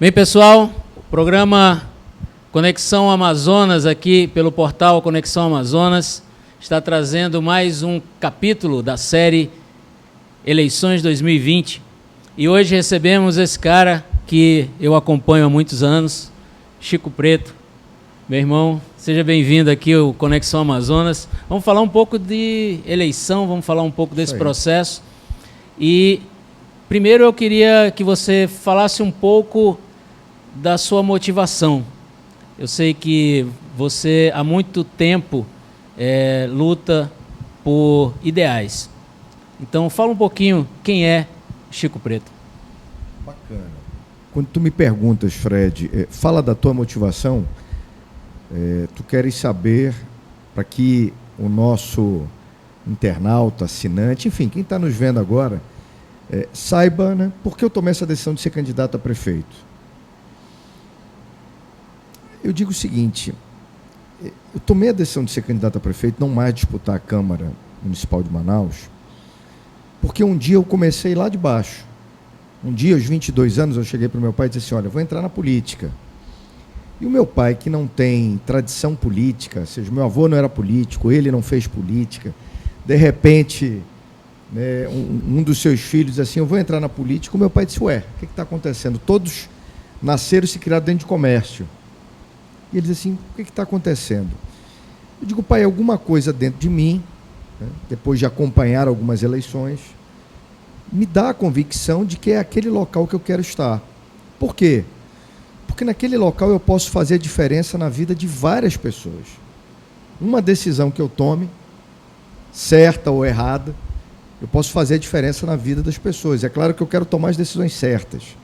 Bem, pessoal, o programa Conexão Amazonas, aqui pelo portal Conexão Amazonas, está trazendo mais um capítulo da série Eleições 2020. E hoje recebemos esse cara que eu acompanho há muitos anos, Chico Preto. Meu irmão, seja bem-vindo aqui ao Conexão Amazonas. Vamos falar um pouco de eleição, vamos falar um pouco desse processo. E primeiro eu queria que você falasse um pouco da sua motivação. Eu sei que você há muito tempo luta por ideais. Então fala um pouquinho quem é Chico Preto. Bacana. Quando tu me perguntas, Fred, fala da tua motivação, tu queres saber para que o nosso internauta, assinante, enfim, quem está nos vendo agora, saiba, né, por que eu tomei essa decisão de ser candidato a prefeito. Eu digo o seguinte, eu tomei a decisão de ser candidato a prefeito, não mais disputar a Câmara Municipal de Manaus, porque um dia eu comecei lá de baixo. Um dia, aos 22 anos, eu cheguei para o meu pai e disse assim, olha, eu vou entrar na política. E o meu pai, que não tem tradição política, ou seja, meu avô não era político, ele não fez política, de repente, né, um dos seus filhos disse assim, eu vou entrar na política, o meu pai disse, ué, o que está acontecendo? Todos nasceram e se criaram dentro de comércio. E ele disse assim, o que está acontecendo? Eu digo, pai, alguma coisa dentro de mim, né, depois de acompanhar algumas eleições, me dá a convicção de que é aquele local que eu quero estar. Por quê? Porque naquele local eu posso fazer a diferença na vida de várias pessoas. Uma decisão que eu tome, certa ou errada, eu posso fazer a diferença na vida das pessoas. É claro que eu quero tomar as decisões certas.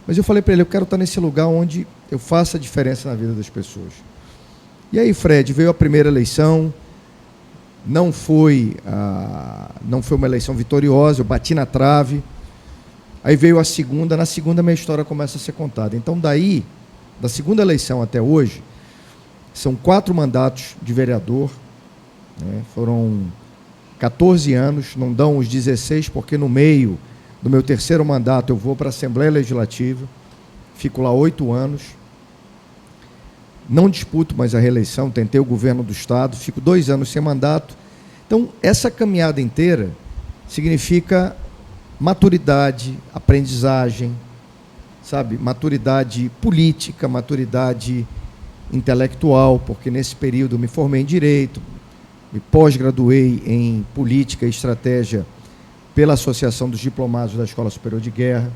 Mas eu falei para ele, eu quero estar nesse lugar onde eu faça a diferença na vida das pessoas. E aí, Fred, veio a primeira eleição, não foi uma eleição vitoriosa, eu bati na trave. Aí veio a segunda, na segunda minha história começa a ser contada. Então daí, da segunda eleição até hoje, são 4 mandatos de vereador, né? Foram 14 anos, não dão os 16, porque no meio do meu terceiro mandato eu vou para a Assembleia Legislativa, fico lá 8 anos, não disputo mais a reeleição, tentei o governo do Estado, fico 2 anos sem mandato. Então, essa caminhada inteira significa maturidade, aprendizagem, sabe? Maturidade política, maturidade intelectual, porque nesse período eu me formei em Direito, me pós-graduei em Política e Estratégia pela Associação dos Diplomados da Escola Superior de Guerra.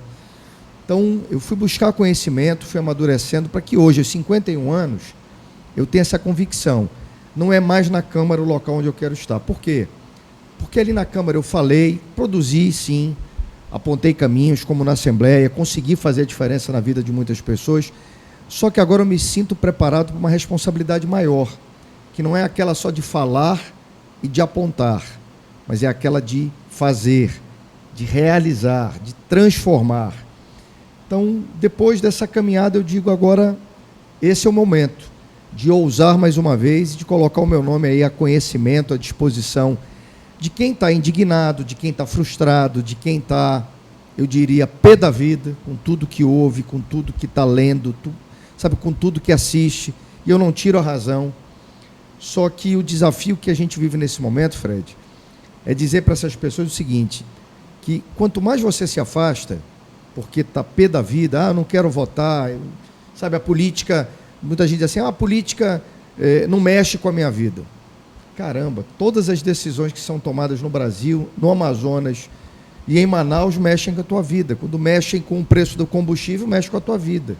Então, eu fui buscar conhecimento, fui amadurecendo para que hoje, aos 51 anos, eu tenha essa convicção. Não é mais na Câmara o local onde eu quero estar. Por quê? Porque ali na Câmara eu falei, produzi, sim, apontei caminhos, como na Assembleia, consegui fazer a diferença na vida de muitas pessoas, só que agora eu me sinto preparado para uma responsabilidade maior, que não é aquela só de falar e de apontar, mas é aquela de fazer, de realizar, de transformar. Então, depois dessa caminhada, eu digo agora, esse é o momento de ousar mais uma vez e de colocar o meu nome aí a conhecimento, à disposição de quem está indignado, de quem está frustrado, de quem está, eu diria, pé da vida, com tudo que ouve, com tudo que está lendo, sabe, com tudo que assiste, e eu não tiro a razão. Só que o desafio que a gente vive nesse momento, Fred, é dizer para essas pessoas o seguinte, que quanto mais você se afasta, porque está pé da vida, eu não quero votar, sabe, a política, muita gente diz assim, a política não mexe com a minha vida. Caramba, todas as decisões que são tomadas no Brasil, no Amazonas e em Manaus mexem com a tua vida. Quando mexem com o preço do combustível, mexe com a tua vida,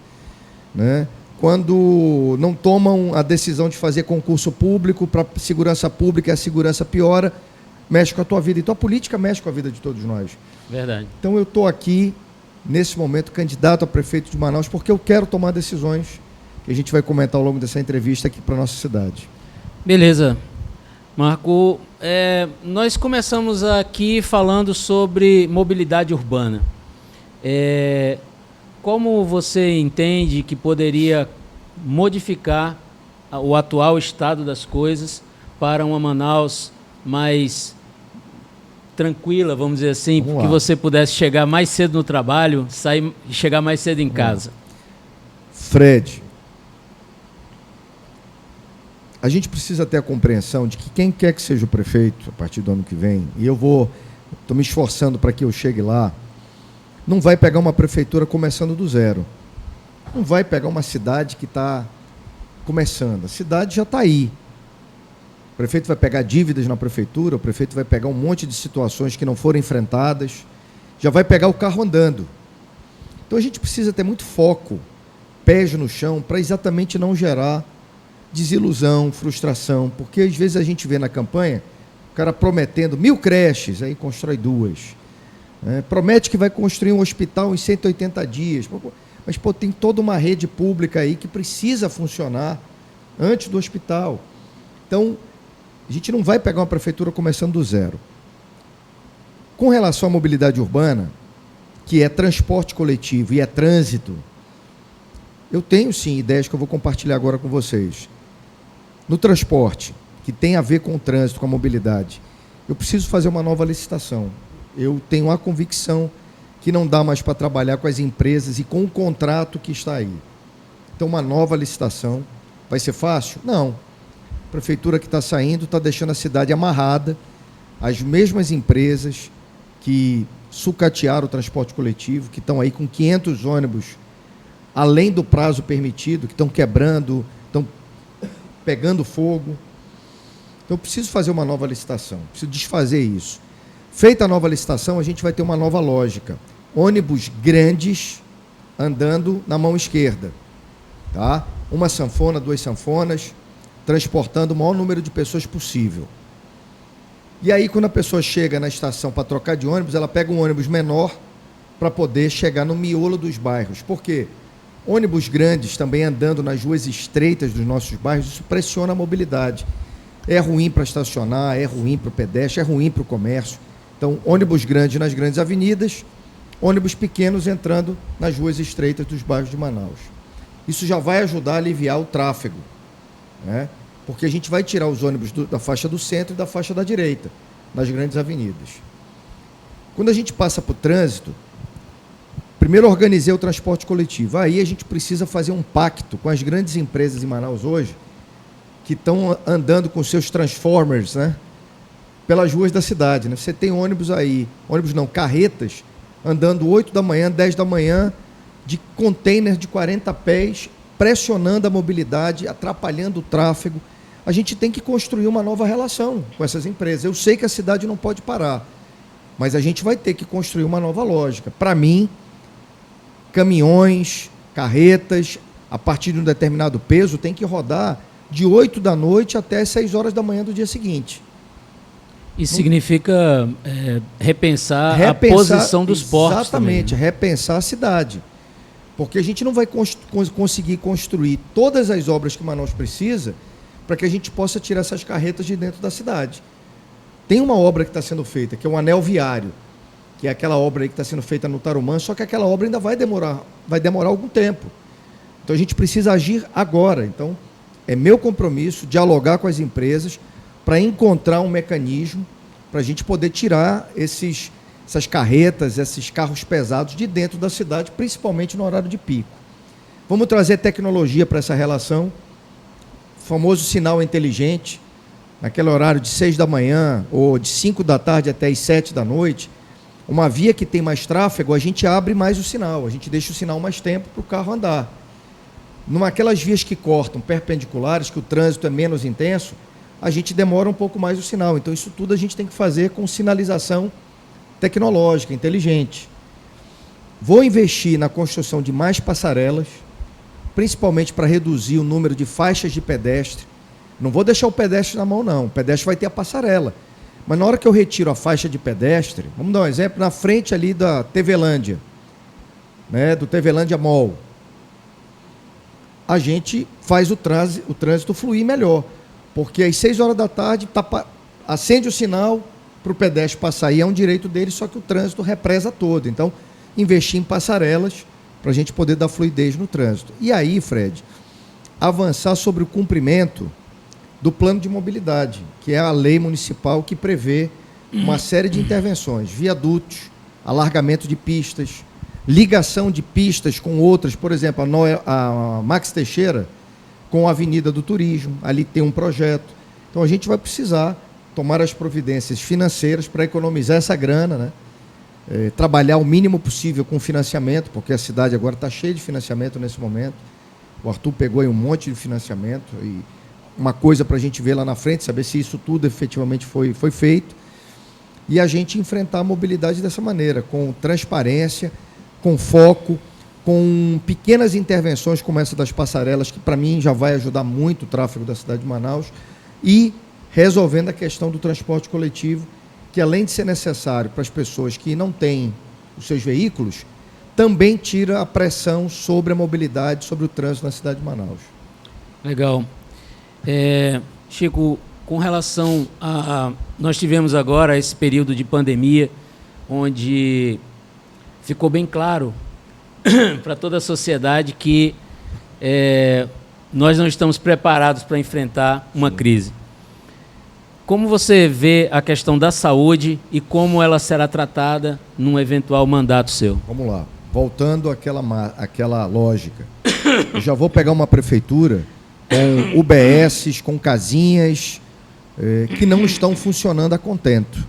né? Quando não tomam a decisão de fazer concurso público para segurança pública e a segurança piora, mexe com a tua vida. Então a política mexe com a vida de todos nós. Verdade. Então eu estou aqui, nesse momento, candidato a prefeito de Manaus, porque eu quero tomar decisões que a gente vai comentar ao longo dessa entrevista aqui para a nossa cidade. Beleza. Marco, nós começamos aqui falando sobre mobilidade urbana. Como você entende que poderia modificar o atual estado das coisas para uma Manaus mais tranquila, vamos dizer assim, que você pudesse chegar mais cedo no trabalho, chegar mais cedo em casa? Fred, a gente precisa ter a compreensão de que quem quer que seja o prefeito a partir do ano que vem, e estou me esforçando para que eu chegue lá, não vai pegar uma prefeitura começando do zero. Não vai pegar uma cidade que está começando. A cidade já está aí. O prefeito vai pegar dívidas na prefeitura, o prefeito vai pegar um monte de situações que não foram enfrentadas, já vai pegar o carro andando. Então a gente precisa ter muito foco, pés no chão, para exatamente não gerar desilusão, frustração, porque às vezes a gente vê na campanha o cara prometendo 1000 creches, aí constrói 2. Promete que vai construir um hospital em 180 dias, mas tem toda uma rede pública aí que precisa funcionar antes do hospital. Então, a gente não vai pegar uma prefeitura começando do zero. Com relação à mobilidade urbana, que é transporte coletivo e é trânsito, eu tenho sim ideias que eu vou compartilhar agora com vocês. No transporte, que tem a ver com o trânsito, com a mobilidade, eu preciso fazer uma nova licitação. Eu tenho a convicção que não dá mais para trabalhar com as empresas e com o contrato que está aí. Então, uma nova licitação. Vai ser fácil? Não. A prefeitura que está saindo está deixando a cidade amarrada. As mesmas empresas que sucatearam o transporte coletivo, que estão aí com 500 ônibus além do prazo permitido, que estão quebrando, estão pegando fogo. Então, eu preciso fazer uma nova licitação, preciso desfazer isso. Feita a nova licitação, a gente vai ter uma nova lógica. Ônibus grandes andando na mão esquerda. Tá? Uma sanfona, 2 sanfonas, transportando o maior número de pessoas possível. E aí, quando a pessoa chega na estação para trocar de ônibus, ela pega um ônibus menor para poder chegar no miolo dos bairros. Por quê? Ônibus grandes também andando nas ruas estreitas dos nossos bairros, isso pressiona a mobilidade. É ruim para estacionar, é ruim para o pedestre, é ruim para o comércio. Então, ônibus grandes nas grandes avenidas, ônibus pequenos entrando nas ruas estreitas dos bairros de Manaus. Isso já vai ajudar a aliviar o tráfego, né? Porque a gente vai tirar os ônibus da faixa do centro e da faixa da direita, nas grandes avenidas. Quando a gente passa para o trânsito, primeiro organizei o transporte coletivo. Aí a gente precisa fazer um pacto com as grandes empresas em Manaus hoje, que estão andando com seus transformers, né, pelas ruas da cidade, né? Você tem ônibus aí, carretas, andando 8 da manhã, 10 da manhã, de container de 40 pés, pressionando a mobilidade, atrapalhando o tráfego. A gente tem que construir uma nova relação com essas empresas. Eu sei que a cidade não pode parar, mas a gente vai ter que construir uma nova lógica. Para mim, caminhões, carretas, a partir de um determinado peso, tem que rodar de 8 da noite até 6 horas da manhã do dia seguinte. Isso significa repensar a posição dos portos. Exatamente, também, né? Repensar a cidade. Porque a gente não vai conseguir construir todas as obras que Manaus precisa para que a gente possa tirar essas carretas de dentro da cidade. Tem uma obra que está sendo feita, que é o Anel Viário, que é aquela obra aí que está sendo feita no Tarumã, só que aquela obra ainda vai demorar algum tempo. Então a gente precisa agir agora. Então, é meu compromisso dialogar com as empresas para encontrar um mecanismo para a gente poder tirar essas carretas, esses carros pesados de dentro da cidade, principalmente no horário de pico. Vamos trazer tecnologia para essa relação, o famoso sinal inteligente, naquele horário de 6 da manhã ou de 5 da tarde até as 7 da noite, uma via que tem mais tráfego, a gente abre mais o sinal, a gente deixa o sinal mais tempo para o carro andar. Naquelas vias que cortam perpendiculares, que o trânsito é menos intenso, a gente demora um pouco mais o sinal. Então, isso tudo a gente tem que fazer com sinalização tecnológica, inteligente. Vou investir na construção de mais passarelas, principalmente para reduzir o número de faixas de pedestre. Não vou deixar o pedestre na mão, não. O pedestre vai ter a passarela. Mas na hora que eu retiro a faixa de pedestre, vamos dar um exemplo, na frente ali da TVlândia, né, do TVlândia Mall, a gente faz o trânsito fluir melhor. Porque às 6 horas da tarde acende o sinal para o pedestre passar, e é um direito dele, só que o trânsito represa todo. Então, investir em passarelas para a gente poder dar fluidez no trânsito. E aí, Fred, avançar sobre o cumprimento do plano de mobilidade, que é a lei municipal que prevê uma série de intervenções, viadutos, alargamento de pistas, ligação de pistas com outras, por exemplo, a Max Teixeira com a Avenida do Turismo, ali tem um projeto. Então a gente vai precisar tomar as providências financeiras para economizar essa grana, né? Trabalhar o mínimo possível com financiamento, porque a cidade agora está cheia de financiamento nesse momento. O Arthur pegou aí um monte de financiamento, e uma coisa para a gente ver lá na frente, saber se isso tudo efetivamente foi feito, e a gente enfrentar a mobilidade dessa maneira, com transparência, com foco, com pequenas intervenções como essa das passarelas, que para mim já vai ajudar muito o tráfego da cidade de Manaus, e resolvendo a questão do transporte coletivo, que além de ser necessário para as pessoas que não têm os seus veículos, também tira a pressão sobre a mobilidade, sobre o trânsito na cidade de Manaus. Legal. Chico, com relação nós tivemos agora esse período de pandemia, onde ficou bem claro para toda a sociedade que nós não estamos preparados para enfrentar uma crise. Como você vê a questão da saúde e como ela será tratada num eventual mandato seu? Vamos lá. Voltando àquela lógica. Eu já vou pegar uma prefeitura com UBSs, com casinhas que não estão funcionando a contento.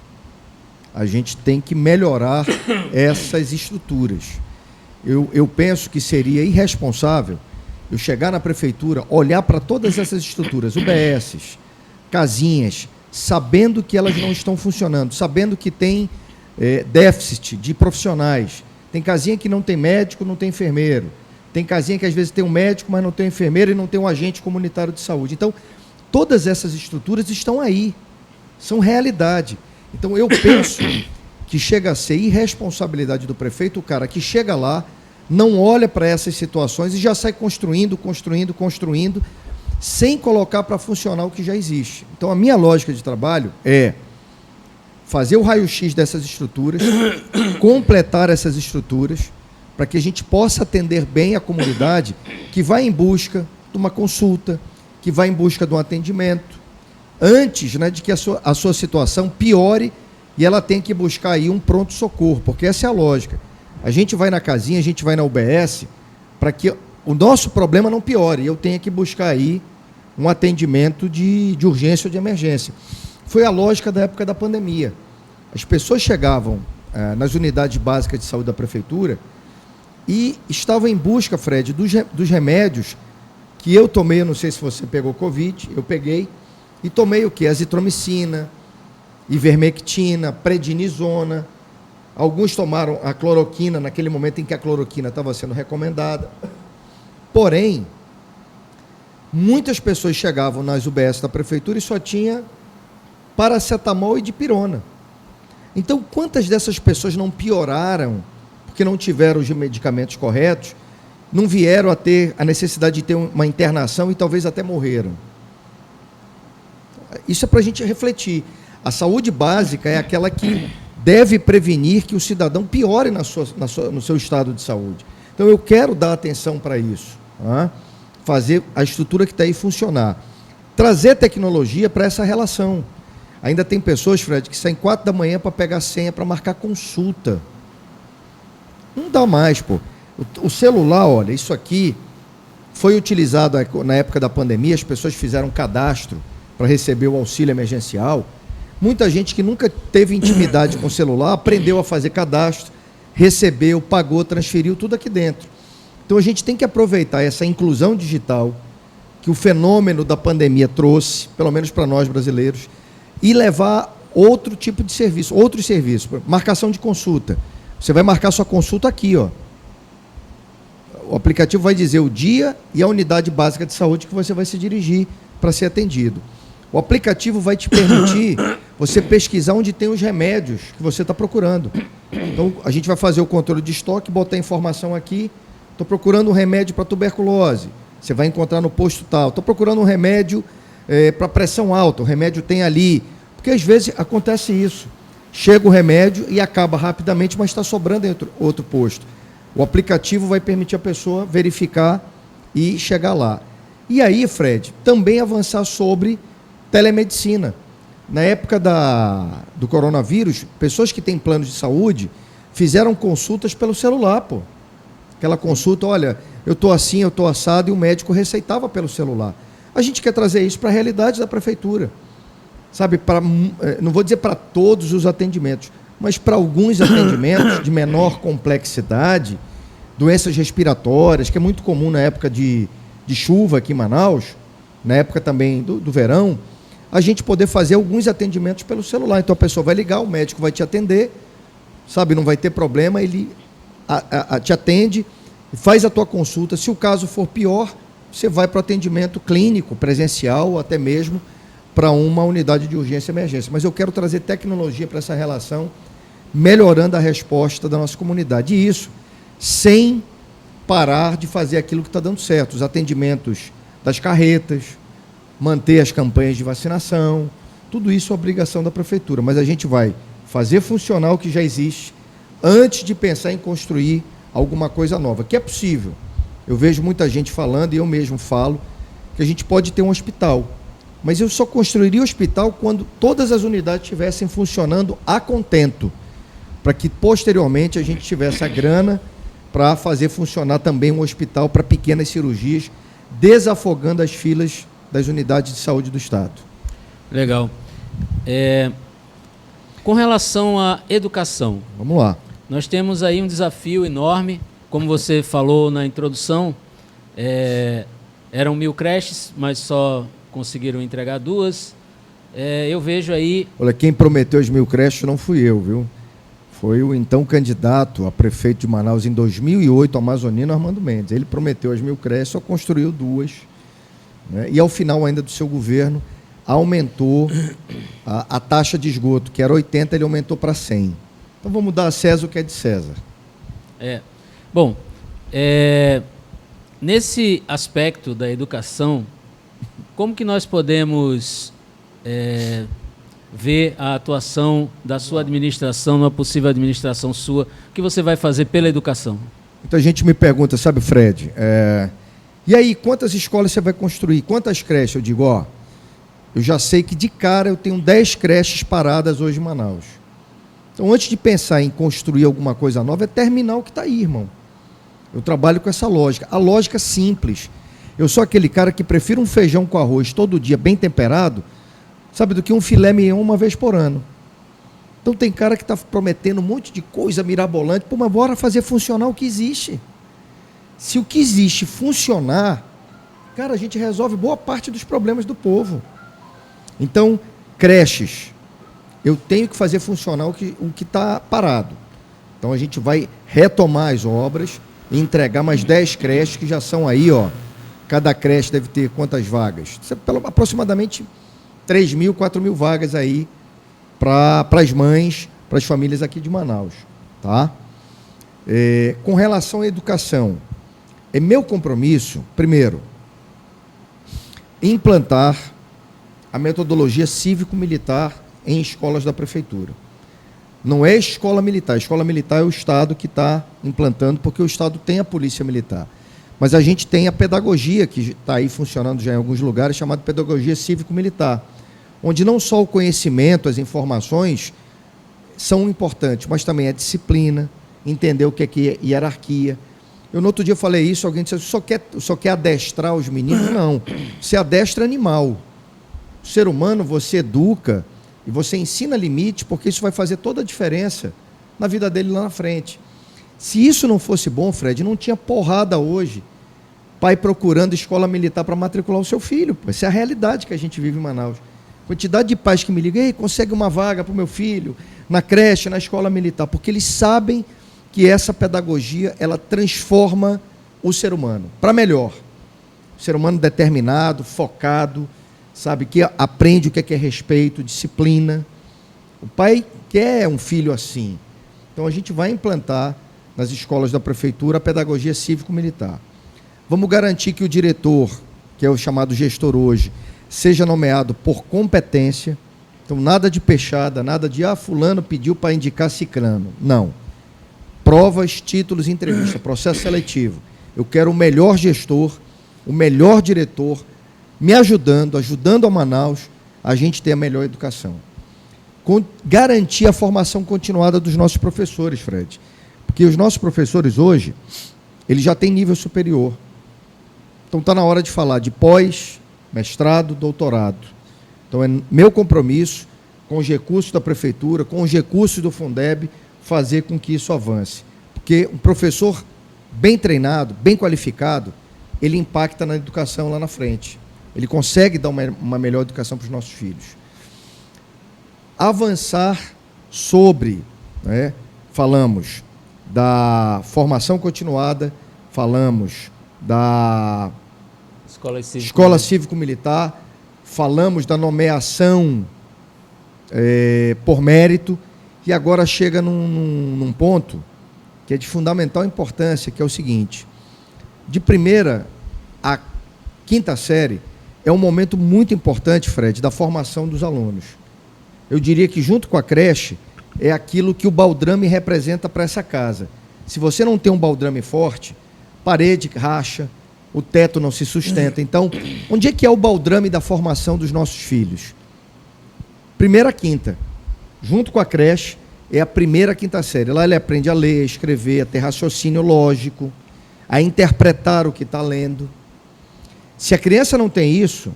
A gente tem que melhorar essas estruturas. Eu penso que seria irresponsável eu chegar na prefeitura, olhar para todas essas estruturas, UBSs, casinhas, sabendo que elas não estão funcionando, sabendo que tem déficit de profissionais. Tem casinha que não tem médico, não tem enfermeiro. Tem casinha que às vezes tem um médico, mas não tem um enfermeiro e não tem um agente comunitário de saúde. Então, todas essas estruturas estão aí, são realidade. Então, eu penso que chega a ser irresponsabilidade do prefeito, o cara que chega lá, não olha para essas situações e já sai construindo, sem colocar para funcionar o que já existe. Então, a minha lógica de trabalho é fazer o raio-x dessas estruturas, completar essas estruturas, para que a gente possa atender bem a comunidade que vai em busca de uma consulta, que vai em busca de um atendimento, antes, né, de que a sua situação piore e ela tenha que buscar aí um pronto-socorro, porque essa é a lógica. A gente vai na casinha, a gente vai na UBS, para que o nosso problema não piore, eu tenho que buscar aí um atendimento de urgência ou de emergência. Foi a lógica da época da pandemia. As pessoas chegavam nas unidades básicas de saúde da prefeitura e estavam em busca, Fred, dos remédios que eu tomei. Eu não sei se você pegou Covid, eu peguei, e tomei o quê? Azitromicina, ivermectina, prednisona. Alguns tomaram a cloroquina naquele momento em que a cloroquina estava sendo recomendada. Porém, muitas pessoas chegavam nas UBS da prefeitura e só tinha paracetamol e dipirona. Então, quantas dessas pessoas não pioraram porque não tiveram os medicamentos corretos, não vieram a ter a necessidade de ter uma internação e talvez até morreram? Isso é para a gente refletir. A saúde básica é aquela que deve prevenir que o cidadão piore no seu estado de saúde. Então, eu quero dar atenção para isso, tá? Fazer a estrutura que está aí funcionar. Trazer tecnologia para essa relação. Ainda tem pessoas, Fred, que saem 4 da manhã para pegar senha, para marcar consulta. Não dá mais, pô. O celular, olha, isso aqui foi utilizado na época da pandemia, as pessoas fizeram cadastro para receber o auxílio emergencial. Muita gente que nunca teve intimidade com o celular aprendeu a fazer cadastro, recebeu, pagou, transferiu tudo aqui dentro. Então a gente tem que aproveitar essa inclusão digital que o fenômeno da pandemia trouxe, pelo menos para nós brasileiros, e levar outro tipo de serviço, outros serviços. Marcação de consulta. Você vai marcar sua consulta aqui, ó. O aplicativo vai dizer o dia e a unidade básica de saúde que você vai se dirigir para ser atendido. O aplicativo vai te permitir você pesquisar onde tem os remédios que você está procurando. Então, a gente vai fazer o controle de estoque, botar a informação aqui. Estou procurando um remédio para tuberculose. Você vai encontrar no posto tal. Estou procurando um remédio para pressão alta. O remédio tem ali. Porque, às vezes, acontece isso. Chega o remédio e acaba rapidamente, mas está sobrando em outro posto. O aplicativo vai permitir a pessoa verificar e chegar lá. E aí, Fred, também avançar sobre telemedicina. Na época do coronavírus, pessoas que têm planos de saúde fizeram consultas pelo celular, pô. Aquela consulta, olha, eu estou assim, eu estou assado, e o médico receitava pelo celular. A gente quer trazer isso para a realidade da prefeitura. Sabe, não vou dizer para todos os atendimentos, mas para alguns atendimentos de menor complexidade, doenças respiratórias, que é muito comum na época de chuva aqui em Manaus, na época também do verão, a gente poder fazer alguns atendimentos pelo celular. Então a pessoa vai ligar, o médico vai te atender, sabe, não vai ter problema, ele te atende, faz a tua consulta. Se o caso for pior, você vai para o atendimento clínico, presencial, ou até mesmo para uma unidade de urgência e emergência. Mas eu quero trazer tecnologia para essa relação, melhorando a resposta da nossa comunidade. E isso sem parar de fazer aquilo que está dando certo. Os atendimentos das carretas, manter as campanhas de vacinação, tudo isso é obrigação da prefeitura. Mas a gente vai fazer funcionar o que já existe antes de pensar em construir alguma coisa nova, que é possível. Eu vejo muita gente falando, e eu mesmo falo, que a gente pode ter um hospital. Mas eu só construiria o hospital quando todas as unidades estivessem funcionando a contento, para que posteriormente a gente tivesse a grana para fazer funcionar também um hospital para pequenas cirurgias, desafogando as filas das unidades de saúde do Estado. Legal. Com relação à educação, vamos lá. Nós temos aí um desafio enorme, como você falou na introdução, eram 1.000 creches, mas só conseguiram entregar 2. Eu vejo aí... Olha, quem prometeu as 1.000 creches não fui eu, viu? Foi o então candidato a prefeito de Manaus em 2008, amazonino Armando Mendes. Ele prometeu as 1.000 creches, só construiu 2. Né? E ao final ainda do seu governo, aumentou a taxa de esgoto, que era 80, ele aumentou para 100. Então vamos dar a César o que é de César. Bom, nesse aspecto da educação, como que nós podemos ver a atuação da sua administração, numa possível administração sua, o que você vai fazer pela educação? Muita gente me pergunta, sabe, Fred, e aí, quantas escolas você vai construir? Quantas creches? Eu digo, eu já sei que de cara eu tenho 10 creches paradas hoje em Manaus. Então, antes de pensar em construir alguma coisa nova, é terminar o que está aí, irmão. Eu trabalho com essa lógica. A lógica simples. Eu sou aquele cara que prefere um feijão com arroz todo dia, bem temperado, sabe, do que um filé mignon uma vez por ano. Então tem cara que está prometendo um monte de coisa mirabolante, mas bora fazer funcionar o que existe. Se o que existe funcionar, cara, a gente resolve boa parte dos problemas do povo. Então, creches, eu tenho que fazer funcionar o que está parado. Então a gente vai retomar as obras e entregar mais 10 creches que já são aí, cada creche deve ter quantas vagas? Aproximadamente 3.000, 4.000 vagas aí para as mães, para as famílias aqui de Manaus. Tá? Com relação à educação, é meu compromisso, primeiro, implantar a metodologia cívico-militar em escolas da prefeitura. Não é escola militar. A escola militar é o Estado que está implantando, porque o Estado tem a polícia militar. Mas a gente tem a pedagogia, que está aí funcionando já em alguns lugares, chamada pedagogia cívico-militar, onde não só o conhecimento, as informações são importantes, mas também a disciplina, entender o que é hierarquia. Eu, no outro dia, falei isso, alguém disse, só quer adestrar os meninos? Não, você adestra animal. O ser humano, você educa e você ensina limite, porque isso vai fazer toda a diferença na vida dele lá na frente. Se isso não fosse bom, Fred, não tinha porrada hoje, pai procurando escola militar para matricular o seu filho. Essa é a realidade que a gente vive em Manaus. Quantidade de pais que me ligam, ei, consegue uma vaga para o meu filho, na creche, na escola militar, porque eles sabem que essa pedagogia, ela transforma o ser humano para melhor. O ser humano determinado, focado, sabe, que aprende o que é respeito, disciplina. O pai quer um filho assim. Então a gente vai implantar nas escolas da prefeitura a pedagogia cívico-militar. Vamos garantir que o diretor, que é o chamado gestor hoje, seja nomeado por competência. Então nada de peixada, nada de fulano pediu para indicar ciclano. Não. Provas, títulos, entrevista, processo seletivo. Eu quero o melhor gestor, o melhor diretor, me ajudando a Manaus a gente ter a melhor educação. garantir a formação continuada dos nossos professores, Fred. Porque os nossos professores hoje, eles já têm nível superior. Então está na hora de falar de pós, mestrado, doutorado. Então é meu compromisso, com os recursos da Prefeitura, com os recursos do Fundeb, fazer com que isso avance. Porque um professor bem treinado, bem qualificado, ele impacta na educação lá na frente. Ele consegue dar uma melhor educação para os nossos filhos. Avançar sobre, né, falamos da formação continuada, falamos da Escola Cívico-Militar, falamos da nomeação por mérito, e agora chega num ponto que é de fundamental importância, que é o seguinte: de primeira a quinta série é um momento muito importante, Fred, da formação dos alunos. Eu diria que junto com a creche é aquilo que o baldrame representa para essa casa. Se você não tem um baldrame forte, parede racha, o teto não se sustenta. Então, onde é que é o baldrame da formação dos nossos filhos? Primeira a quinta, junto com a creche, é a primeira a quinta série. Lá ele aprende a ler, a escrever, a ter raciocínio lógico, a interpretar o que está lendo. Se a criança não tem isso,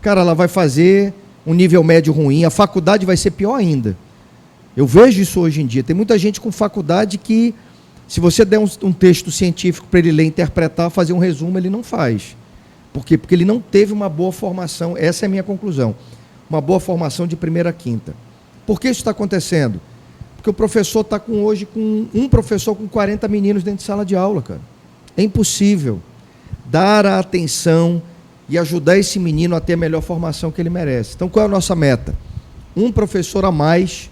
cara, ela vai fazer um nível médio ruim, a faculdade vai ser pior ainda. Eu vejo isso hoje em dia. Tem muita gente com faculdade que, se você der um texto científico para ele ler, interpretar, fazer um resumo, ele não faz. Por quê? Porque ele não teve uma boa formação. Essa é a minha conclusão. Uma boa formação de primeira a quinta. Por que isso está acontecendo? Porque o professor está hoje com um professor com 40 meninos dentro de sala de aula, cara. É impossível dar a atenção e ajudar esse menino a ter a melhor formação que ele merece. Então, qual é a nossa meta? Um professor a mais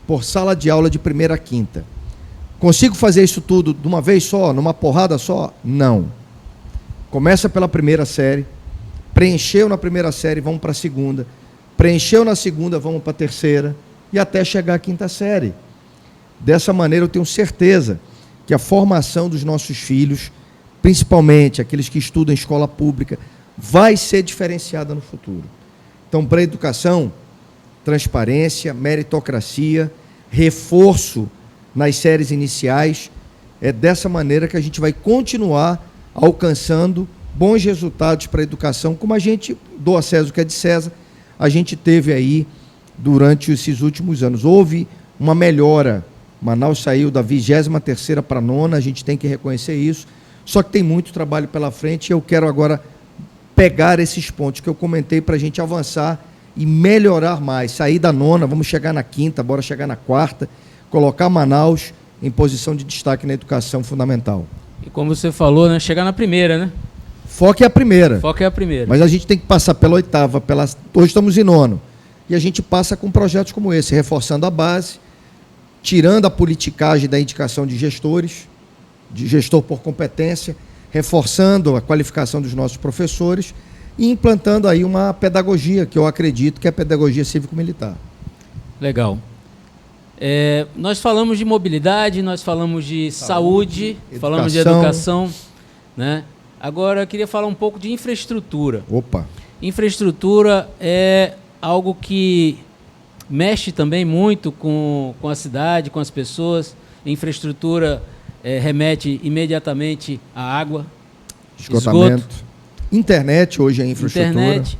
por sala de aula de primeira a quinta. Consigo fazer isso tudo de uma vez só, numa porrada só? Não. Começa pela primeira série, preencheu na primeira série, vamos para a segunda, preencheu na segunda, vamos para a terceira, e até chegar à quinta série. Dessa maneira, eu tenho certeza que a formação dos nossos filhos, principalmente aqueles que estudam em escola pública, vai ser diferenciada no futuro. Então, para a educação, transparência, meritocracia, reforço nas séries iniciais, é dessa maneira que a gente vai continuar alcançando bons resultados para a educação, como a gente, do a César o que é de César, a gente teve aí durante esses últimos anos. Houve uma melhora, Manaus saiu da 23ª para a 9ª, a gente tem que reconhecer isso, só que tem muito trabalho pela frente, e eu quero agora pegar esses pontos que eu comentei para a gente avançar e melhorar mais, sair da 9ª, vamos chegar na 5ª, bora chegar na 4ª, colocar Manaus em posição de destaque na educação fundamental. E como você falou, né, chegar na primeira, né? Foco é a primeira. Foco é a primeira. Mas a gente tem que passar pela 8ª, hoje estamos em 9º, e a gente passa com projetos como esse, reforçando a base, tirando a politicagem da indicação de gestores, de gestor por competência, reforçando a qualificação dos nossos professores e implantando aí uma pedagogia, que eu acredito que é a pedagogia cívico-militar. Legal. Nós falamos de mobilidade, nós falamos de saúde, falamos de educação, né? Agora eu queria falar um pouco de infraestrutura. Opa! Infraestrutura é algo que mexe também muito com a cidade, com as pessoas. Infraestrutura remete imediatamente à água, esgotamento. Esgoto. Internet hoje é infraestrutura. Internet,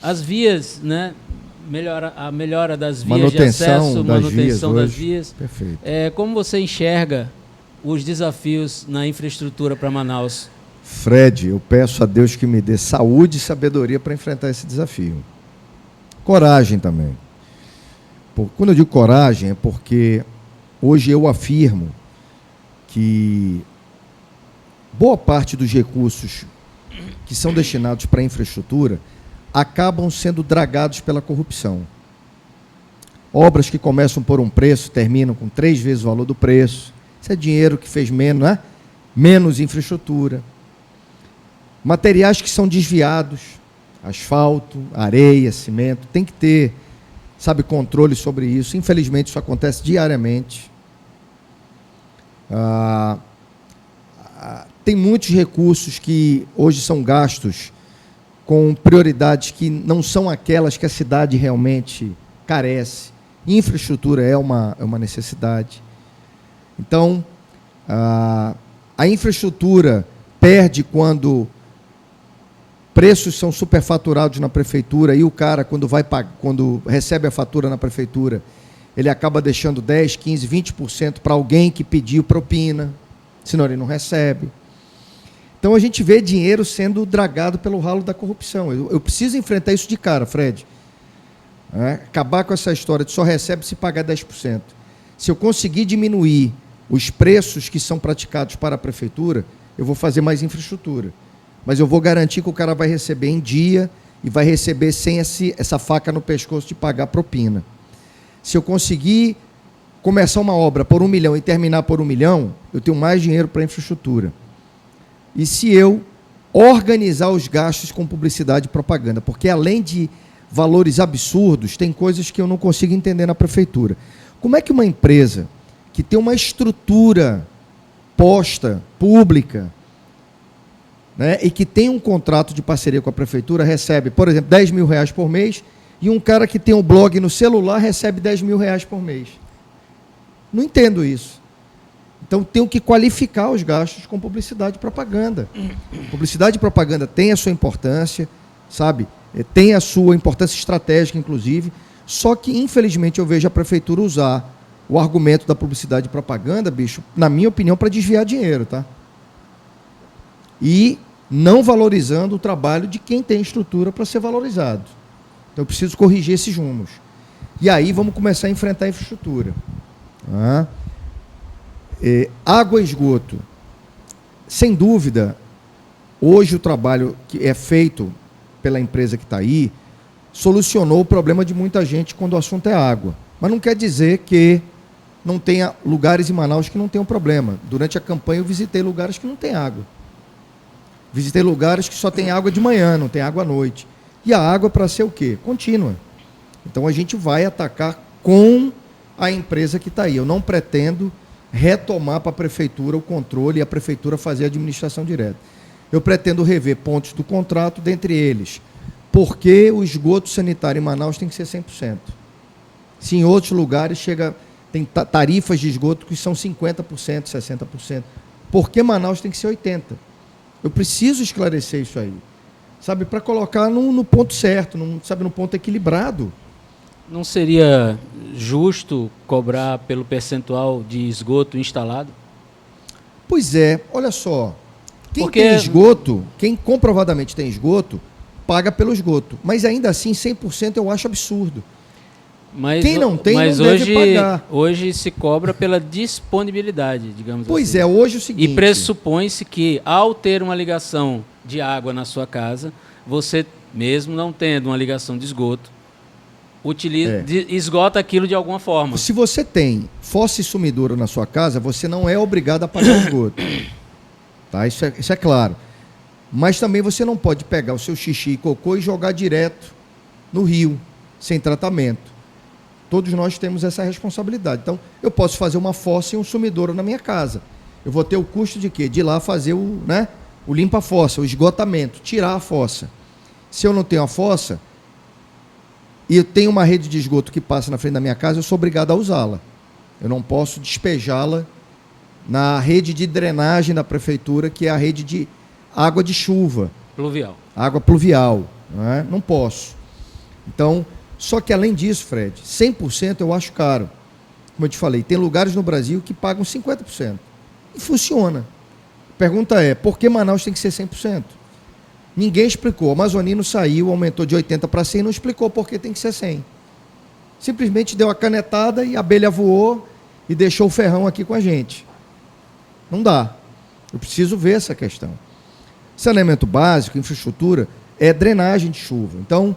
as vias, né? A melhora das vias de acesso, manutenção das vias. Perfeito. Como você enxerga os desafios na infraestrutura para Manaus? Fred, eu peço a Deus que me dê saúde e sabedoria para enfrentar esse desafio. Coragem também. Quando eu digo coragem, é porque hoje eu afirmo que boa parte dos recursos que são destinados para a infraestrutura acabam sendo dragados pela corrupção. Obras que começam por um preço, terminam com 3 vezes o valor do preço. Isso é dinheiro que fez menos, né? Menos infraestrutura. Materiais que são desviados, asfalto, areia, cimento, tem que ter, controle sobre isso. Infelizmente, isso acontece diariamente. Tem muitos recursos que hoje são gastos com prioridades que não são aquelas que a cidade realmente carece. Infraestrutura é uma necessidade. Então, a infraestrutura perde quando preços são superfaturados na prefeitura e o cara, quando recebe a fatura na prefeitura, ele acaba deixando 10, 15, 20% para alguém que pediu propina, senão ele não recebe. Então a gente vê dinheiro sendo dragado pelo ralo da corrupção. Eu preciso enfrentar isso de cara, Fred. Acabar com essa história de só recebe se pagar 10%. Se eu conseguir diminuir os preços que são praticados para a prefeitura, eu vou fazer mais infraestrutura. Mas eu vou garantir que o cara vai receber em dia e vai receber sem essa faca no pescoço de pagar propina. Se eu conseguir começar uma obra por 1 milhão e terminar por 1 milhão, eu tenho mais dinheiro para infraestrutura. E se eu organizar os gastos com publicidade e propaganda, porque além de valores absurdos, tem coisas que eu não consigo entender na prefeitura. Como é que uma empresa que tem uma estrutura posta, pública, né, e que tem um contrato de parceria com a prefeitura, recebe, por exemplo, R$10 mil por mês, e um cara que tem um blog no celular recebe R$10 mil por mês? Não entendo isso. Então, tenho que qualificar os gastos com publicidade e propaganda. Publicidade e propaganda tem a sua importância, sabe? Tem a sua importância estratégica, inclusive, só que, infelizmente, eu vejo a prefeitura usar o argumento da publicidade e propaganda, bicho, na minha opinião, para desviar dinheiro, tá? E não valorizando o trabalho de quem tem estrutura para ser valorizado. Então, eu preciso corrigir esses rumos. E aí, vamos começar a enfrentar a infraestrutura. Água e esgoto. Sem dúvida, hoje o trabalho que é feito pela empresa que está aí solucionou o problema de muita gente quando o assunto é água. Mas não quer dizer que não tenha lugares em Manaus que não tenham problema. Durante a campanha eu visitei lugares que não tem água. Visitei lugares que só tem água de manhã, não tem água à noite. E a água para ser o quê? Contínua. Então a gente vai atacar com a empresa que está aí. Eu não pretendo retomar para a prefeitura o controle e a prefeitura fazer a administração direta. Eu pretendo rever pontos do contrato, dentre eles, por que o esgoto sanitário em Manaus tem que ser 100%? Se em outros lugares tem tarifas de esgoto que são 50%, 60%. Por que Manaus tem que ser 80%? Eu preciso esclarecer isso aí, sabe, para colocar no ponto certo, no ponto equilibrado. Não seria justo cobrar pelo percentual de esgoto instalado? Pois é, olha só. Tem esgoto, quem comprovadamente tem esgoto, paga pelo esgoto. Mas ainda assim, 100% eu acho absurdo. Quem não tem, não deve pagar. Hoje se cobra pela disponibilidade, digamos assim. Pois é, hoje é o seguinte... E pressupõe-se que, ao ter uma ligação de água na sua casa, você, mesmo não tendo uma ligação de esgoto, esgota aquilo de alguma forma. Se você tem fossa e sumidouro na sua casa, você não é obrigado a pagar o esgoto. Tá? Isso é claro. Mas também você não pode pegar o seu xixi e cocô e jogar direto no rio, sem tratamento. Todos nós temos essa responsabilidade. Então, eu posso fazer uma fossa e um sumidouro na minha casa. Eu vou ter o custo de quê? De ir lá fazer o limpa-fossa, o esgotamento, tirar a fossa. Se eu não tenho a fossa, e eu tenho uma rede de esgoto que passa na frente da minha casa, eu sou obrigado a usá-la. Eu não posso despejá-la na rede de drenagem da prefeitura, que é a rede de água de chuva. Pluvial. Água pluvial. Não posso. Então, só que além disso, Fred, 100% eu acho caro. Como eu te falei, tem lugares no Brasil que pagam 50%. E funciona. A pergunta é, por que Manaus tem que ser 100%? Ninguém explicou. O Amazonino saiu, aumentou de 80 para 100 e não explicou por que tem que ser 100. Simplesmente deu a canetada e a abelha voou e deixou o ferrão aqui com a gente. Não dá. Eu preciso ver essa questão. Saneamento básico, infraestrutura, é drenagem de chuva. Então,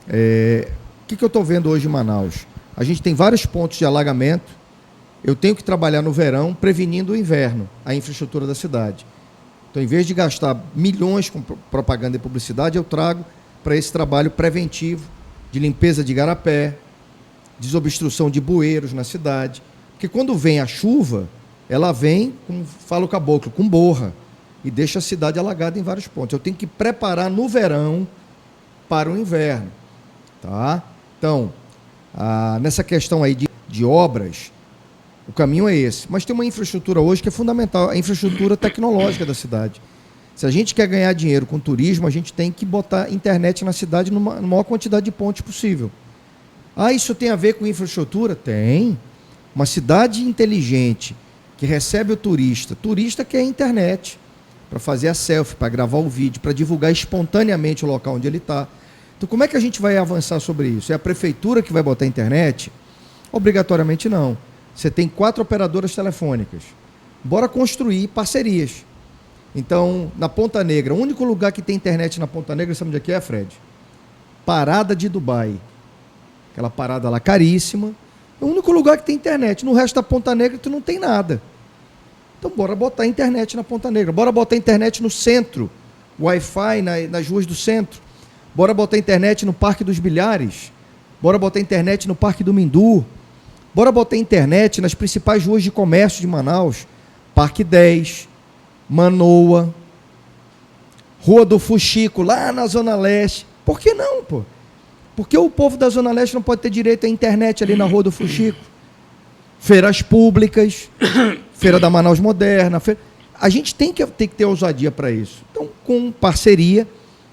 o que eu estou vendo hoje em Manaus? A gente tem vários pontos de alagamento. Eu tenho que trabalhar no verão prevenindo o inverno, a infraestrutura da cidade. Então, em vez de gastar milhões com propaganda e publicidade, eu trago para esse trabalho preventivo de limpeza de igarapé, desobstrução de bueiros na cidade. Porque quando vem a chuva, ela vem, como fala o caboclo, com borra, e deixa a cidade alagada em vários pontos. Eu tenho que preparar no verão para o inverno. Tá? Então, nessa questão aí de obras, o caminho é esse. Mas tem uma infraestrutura hoje que é fundamental, a infraestrutura tecnológica da cidade. Se a gente quer ganhar dinheiro com turismo, a gente tem que botar internet na cidade na maior quantidade de pontos possível. Isso tem a ver com infraestrutura? Tem. Uma cidade inteligente que recebe o turista quer internet para fazer a selfie, para gravar o vídeo, para divulgar espontaneamente o local onde ele está. Então, como é que a gente vai avançar sobre isso? É a prefeitura que vai botar internet? Obrigatoriamente não. Você tem 4 operadoras telefônicas. Bora construir parcerias. Então, na Ponta Negra, o único lugar que tem internet na Ponta Negra, sabe onde é, Fred? Parada de Dubai. Aquela parada lá caríssima. É o único lugar que tem internet. No resto da Ponta Negra, tu não tem nada. Então, bora botar internet na Ponta Negra. Bora botar internet no centro. Wi-Fi nas ruas do centro. Bora botar internet no Parque dos Bilhares. Bora botar internet no Parque do Mindu. Bora botar internet nas principais ruas de comércio de Manaus. Parque 10, Manoa, Rua do Fuxico, lá na Zona Leste. Por que não, pô? Por que o povo da Zona Leste não pode ter direito à internet ali na Rua do Fuxico? Feiras públicas, Feira da Manaus Moderna. A gente tem que ter ousadia para isso. Então, com parceria,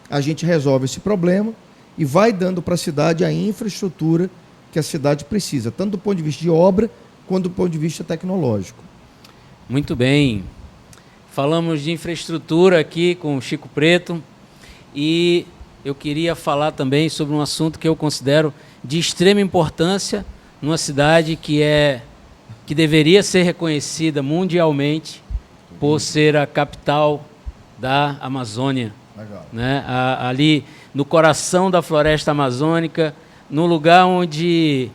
a gente resolve esse problema e vai dando para a cidade a infraestrutura que a cidade precisa, tanto do ponto de vista de obra, quanto do ponto de vista tecnológico. Muito bem. Falamos de infraestrutura aqui com o Chico Preto e eu queria falar também sobre um assunto que eu considero de extrema importância numa cidade que deveria ser reconhecida mundialmente por ser a capital da Amazônia. Legal. Né? Ali no coração da floresta amazônica, num lugar onde,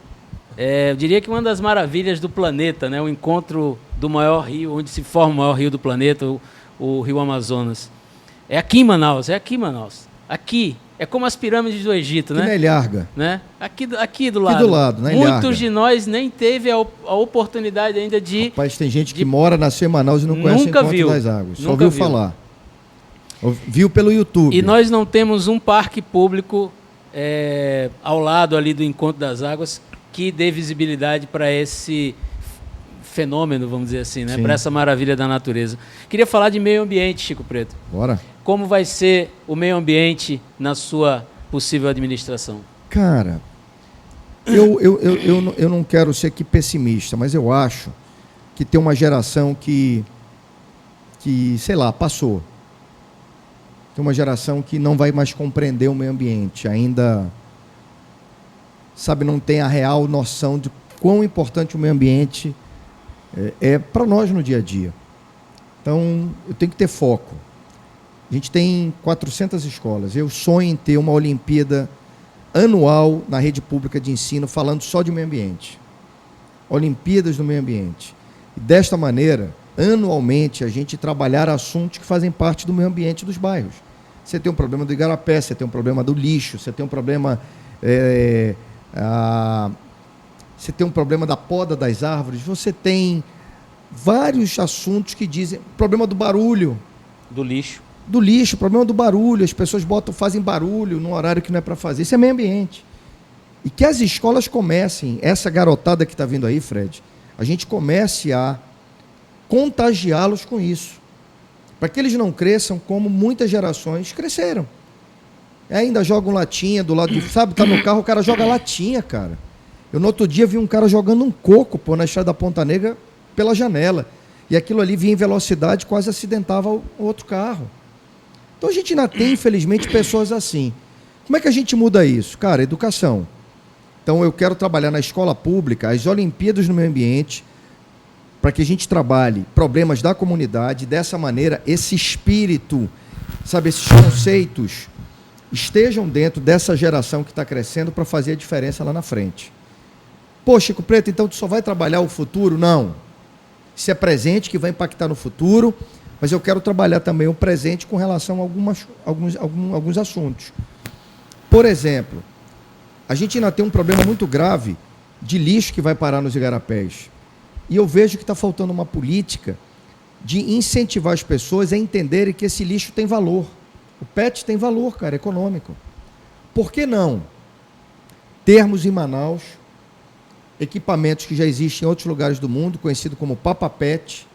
eu diria que uma das maravilhas do planeta, né? O encontro do maior rio, onde se forma o maior rio do planeta, o Rio Amazonas. É aqui em Manaus. Aqui, é como as pirâmides do Egito, né? Na Ilharga. Né? Aqui do lado. Aqui do lado, na Ilharga. Muitos de nós nem teve a oportunidade ainda de... Rapaz, tem gente que mora, nasceu em Manaus e não conhece o Encontro das Águas. Só ouviu falar. Viu pelo YouTube. E nós não temos um parque público ao lado ali do Encontro das Águas que dê visibilidade para esse fenômeno, vamos dizer assim, né? Para essa maravilha da natureza. Queria falar de meio ambiente, Chico Preto. Bora. Como vai ser o meio ambiente na sua possível administração? Cara, eu não quero ser aqui pessimista, mas eu acho que tem uma geração que sei lá, passou. Tem uma geração que não vai mais compreender o meio ambiente, ainda, sabe, não tem a real noção de quão importante o meio ambiente é para nós no dia a dia. Então, eu tenho que ter foco. A gente tem 400 escolas. Eu sonho em ter uma Olimpíada anual na rede pública de ensino falando só de meio ambiente. Olimpíadas do meio ambiente. E desta maneira, anualmente, a gente trabalhar assuntos que fazem parte do meio ambiente dos bairros. Você tem um problema do igarapé, você tem um problema do lixo, você tem um problema você tem um problema da poda das árvores, você tem vários assuntos que dizem... Problema do barulho. Do lixo. Do lixo, problema do barulho. As pessoas fazem barulho num horário que não é para fazer. Isso é meio ambiente. E que as escolas comecem, essa garotada que está vindo aí, Fred, a gente comece a contagiá-los com isso. Para que eles não cresçam como muitas gerações cresceram. Ainda jogam latinha do lado sabe, tá no carro, o cara joga latinha, cara. Eu no outro dia vi um cara jogando um coco, na estrada da Ponta Negra, pela janela. E aquilo ali vinha em velocidade, quase acidentava o outro carro. Então a gente ainda tem, infelizmente, pessoas assim. Como é que a gente muda isso? Cara, educação. Então eu quero trabalhar na escola pública, as Olimpíadas no meio ambiente, para que a gente trabalhe problemas da comunidade, dessa maneira, esse espírito, sabe, esses conceitos estejam dentro dessa geração que está crescendo para fazer a diferença lá na frente. Pô, Chico Preto, então tu só vai trabalhar o futuro? Não. Isso é presente que vai impactar no futuro, mas eu quero trabalhar também o presente com relação a alguns assuntos. Por exemplo, a gente ainda tem um problema muito grave de lixo que vai parar nos igarapés. E eu vejo que está faltando uma política de incentivar as pessoas a entenderem que esse lixo tem valor. O PET tem valor, cara, econômico. por que não termos em Manaus equipamentos que já existem em outros lugares do mundo, conhecido como Papa Pet?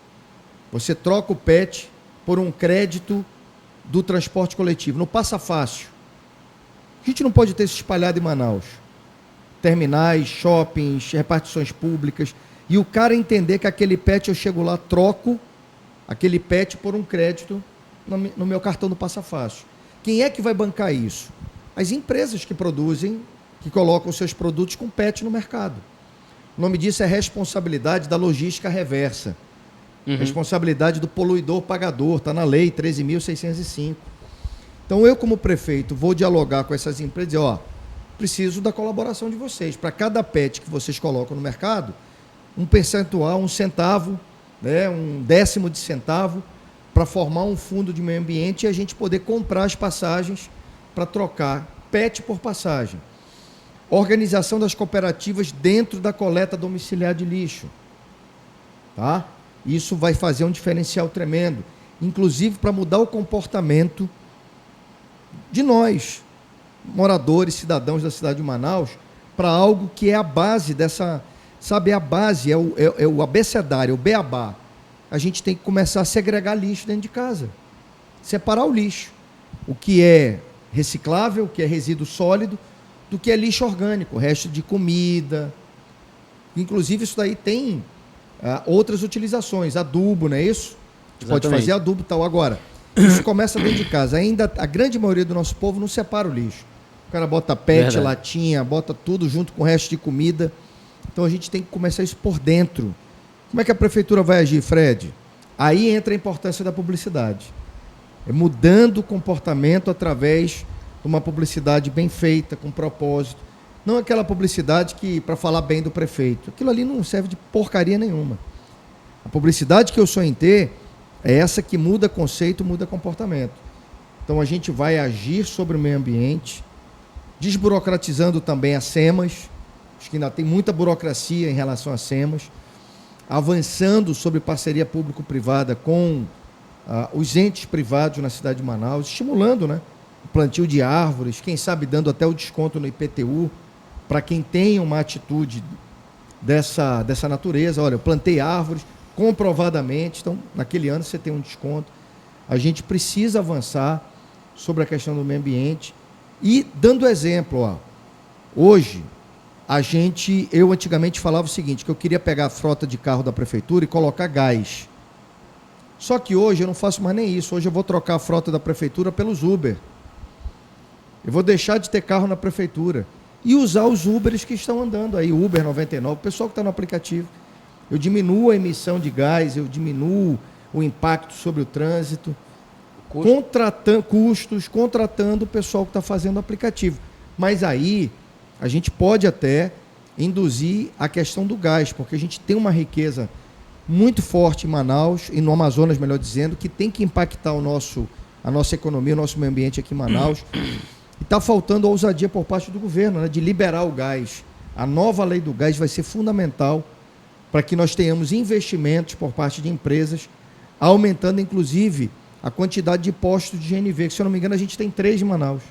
Você troca o PET por um crédito do transporte coletivo. No Passa Fácil. A gente não pode ter isso espalhado em Manaus. Terminais, shoppings, repartições públicas. E o cara entender que aquele PET, eu chego lá, troco aquele PET por um crédito no meu cartão do Passa Fácil. Quem é que vai bancar isso? As empresas que produzem, que colocam seus produtos com PET no mercado. O nome disso é responsabilidade da logística reversa. Responsabilidade do poluidor pagador, está na lei 13.605. Então eu, como prefeito, vou dialogar com essas empresas e dizer, preciso da colaboração de vocês. Para cada PET que vocês colocam no mercado, um percentual, um centavo, né, um décimo de centavo, para formar um fundo de meio ambiente e a gente poder comprar as passagens para trocar PET por passagem. Organização das cooperativas dentro da coleta domiciliar de lixo. Tá? Isso vai fazer um diferencial tremendo, inclusive para mudar o comportamento de nós, moradores, cidadãos da cidade de Manaus, para algo que é a base dessa, sabe, a base, é o abecedário, o beabá. A gente tem que começar a segregar lixo dentro de casa, separar o lixo, o que é reciclável, o que é resíduo sólido, do que é lixo orgânico, resto de comida. Inclusive isso daí tem outras utilizações, adubo, não é isso? A gente pode fazer adubo e tal. Agora, isso começa dentro de casa. Ainda a grande maioria do nosso povo não separa o lixo. O cara bota PET, latinha, bota tudo junto com o resto de comida. Então a gente tem que começar isso por dentro. Como é que a prefeitura vai agir, Fred? Aí entra a importância da publicidade. É mudando o comportamento através de uma publicidade bem feita, com propósito. Não aquela publicidade que, para falar bem do prefeito, aquilo ali não serve de porcaria nenhuma. A publicidade que eu sonho em ter é essa que muda conceito, muda comportamento. Então a gente vai agir sobre o meio ambiente, desburocratizando também as SEMAS, acho que ainda tem muita burocracia em relação às SEMAS, avançando sobre parceria público-privada com os entes privados na cidade de Manaus, estimulando, né, o plantio de árvores, quem sabe dando até o desconto no IPTU, para quem tem uma atitude dessa natureza. Olha, eu plantei árvores comprovadamente, então naquele ano você tem um desconto. A gente precisa avançar sobre a questão do meio ambiente e dando exemplo. Hoje, eu antigamente falava o seguinte, que eu queria pegar a frota de carro da prefeitura e colocar gás. Só que hoje eu não faço mais nem isso. Hoje eu vou trocar a frota da prefeitura pelos Uber. Eu vou deixar de ter carro na prefeitura e usar os Ubers que estão andando aí, Uber 99, o pessoal que está no aplicativo. Eu diminuo a emissão de gás, eu diminuo o impacto sobre o trânsito, contratando o pessoal que está fazendo o aplicativo. Mas aí a gente pode até induzir a questão do gás, porque a gente tem uma riqueza muito forte em Manaus, e no Amazonas, melhor dizendo, que tem que impactar a nossa economia, o nosso meio ambiente aqui em Manaus. E está faltando a ousadia por parte do governo, né, de liberar o gás. A nova lei do gás vai ser fundamental para que nós tenhamos investimentos por parte de empresas, aumentando, inclusive, a quantidade de postos de GNV, que, se eu não me engano, a gente tem 3 em Manaus.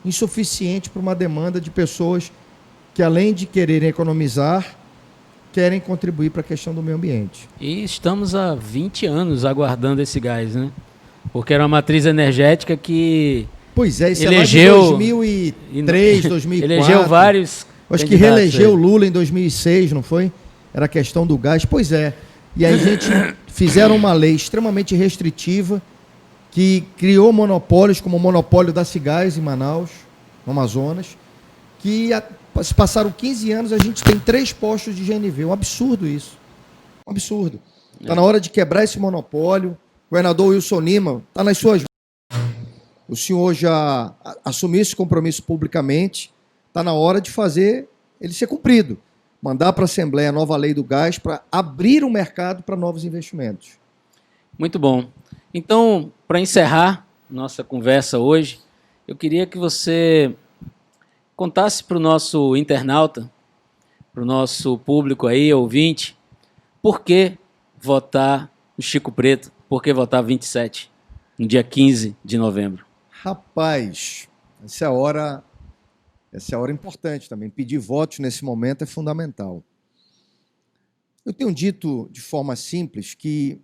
Insuficiente para uma demanda de pessoas que, além de quererem economizar, querem contribuir para a questão do meio ambiente. E estamos há 20 anos aguardando esse gás, né? Porque era uma matriz energética que... Pois é, isso elegeu, é lá de 2003, 2004. Elegeu vários. Acho que reelegeu o Lula em 2006, não foi? Era a questão do gás. Pois é. E aí a gente fizeram uma lei extremamente restritiva que criou monopólios, como o monopólio da Cigás em Manaus, no Amazonas, que se passaram 15 anos, a gente tem 3 postos de GNV. Um absurdo isso. Um absurdo. Está na hora de quebrar esse monopólio. O governador Wilson Lima está nas suas mãos. O senhor já assumiu esse compromisso publicamente. Está na hora de fazer ele ser cumprido. Mandar para a Assembleia a nova lei do gás para abrir o mercado para novos investimentos. Muito bom. Então, para encerrar nossa conversa hoje, eu queria que você contasse para o nosso internauta, para o nosso público aí, ouvinte, por que votar no Chico Preto, por que votar 27, no dia 15 de novembro? Rapaz, essa é a hora Essa é a hora importante também. Pedir votos nesse momento é fundamental. Eu tenho dito de forma simples que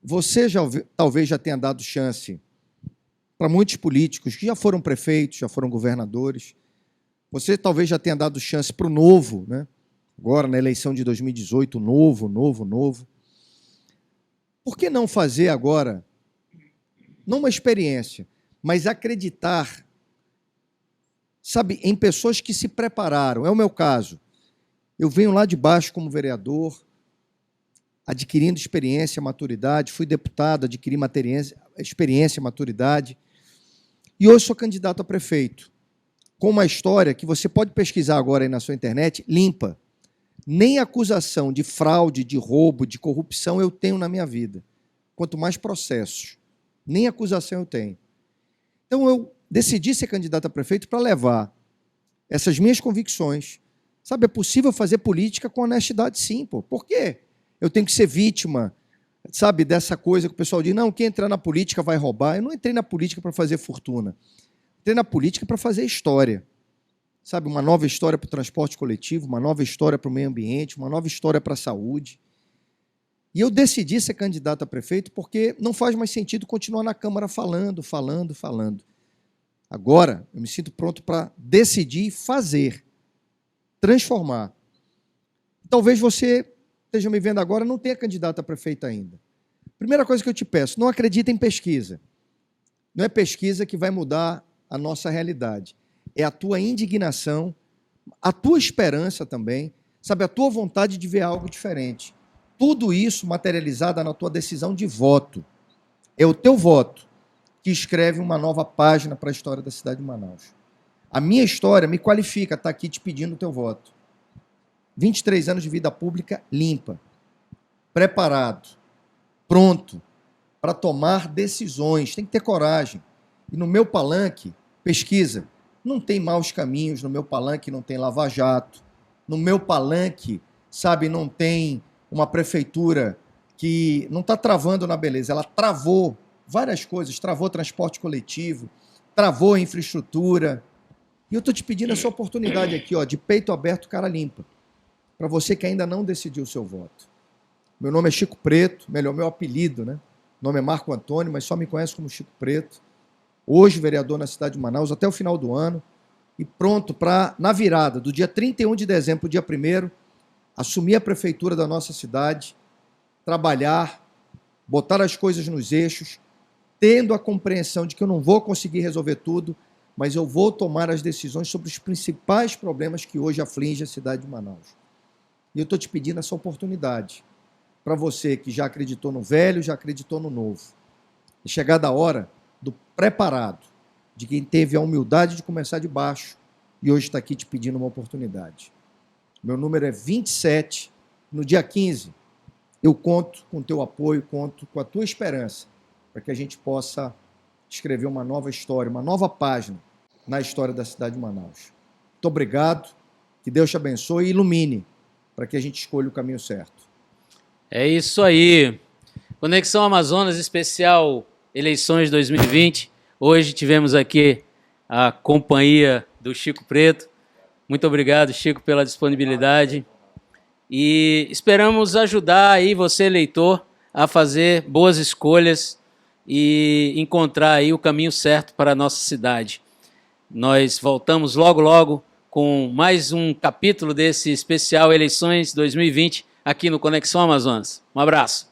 você talvez já tenha dado chance para muitos políticos que já foram prefeitos, já foram governadores. Você talvez já tenha dado chance para o novo, né? Agora na eleição de 2018, novo. Por que não fazer agora, não uma experiência, mas acreditar, sabe, em pessoas que se prepararam? É o meu caso. Eu venho lá de baixo como vereador, adquirindo experiência, maturidade, fui deputado, adquiri experiência, maturidade, e hoje sou candidato a prefeito, com uma história que você pode pesquisar agora aí na sua internet, limpa. Nem acusação de fraude, de roubo, de corrupção eu tenho na minha vida. Quanto mais processos. Nem acusação eu tenho. Então eu decidi ser candidato a prefeito para levar essas minhas convicções. Sabe, é possível fazer política com honestidade, sim, pô. Por quê? Eu tenho que ser vítima, sabe, dessa coisa que o pessoal diz, não, quem entrar na política vai roubar. Eu não entrei na política para fazer fortuna. Entrei na política para fazer história. Sabe, uma nova história para o transporte coletivo, uma nova história para o meio ambiente, uma nova história para a saúde. E eu decidi ser candidato a prefeito porque não faz mais sentido continuar na Câmara falando. Agora, eu me sinto pronto para decidir e fazer, transformar. Talvez você esteja me vendo agora, não tenha candidato a prefeito ainda. Primeira coisa que eu te peço, não acredita em pesquisa. Não é pesquisa que vai mudar a nossa realidade. É a tua indignação, a tua esperança também, sabe, a tua vontade de ver algo diferente. Tudo isso materializado na tua decisão de voto. É o teu voto que escreve uma nova página para a história da cidade de Manaus. A minha história me qualifica, está aqui te pedindo o teu voto. 23 anos de vida pública limpa, preparado, pronto para tomar decisões. Tem que ter coragem. E no meu palanque, pesquisa, não tem maus caminhos, no meu palanque não tem lava-jato, no meu palanque, sabe, não tem uma prefeitura que não está travando na beleza, ela travou várias coisas, travou transporte coletivo, travou infraestrutura. E eu estou te pedindo essa oportunidade aqui, ó, de peito aberto, cara limpa, para você que ainda não decidiu o seu voto. Meu nome é Chico Preto, meu apelido, né? O nome é Marco Antônio, mas só me conhece como Chico Preto. Hoje, vereador na cidade de Manaus, até o final do ano, e pronto para, na virada, do dia 31 de dezembro para o dia 1º, assumir a prefeitura da nossa cidade, trabalhar, botar as coisas nos eixos, tendo a compreensão de que eu não vou conseguir resolver tudo, mas eu vou tomar as decisões sobre os principais problemas que hoje afligem a cidade de Manaus. E eu estou te pedindo essa oportunidade, para você que já acreditou no velho, já acreditou no novo. É chegada a hora do preparado, de quem teve a humildade de começar de baixo e hoje está aqui te pedindo uma oportunidade. Meu número é 27. No dia 15, eu conto com o teu apoio, conto com a tua esperança, para que a gente possa escrever uma nova história, uma nova página na história da cidade de Manaus. Muito obrigado, que Deus te abençoe e ilumine, para que a gente escolha o caminho certo. É isso aí. Conexão Amazonas especial Eleições 2020. Hoje tivemos aqui a companhia do Chico Preto. Muito obrigado, Chico, pela disponibilidade. E esperamos ajudar aí você, eleitor, a fazer boas escolhas e encontrar aí o caminho certo para a nossa cidade. Nós voltamos logo com mais um capítulo desse especial Eleições 2020 aqui no Conexão Amazonas. Um abraço.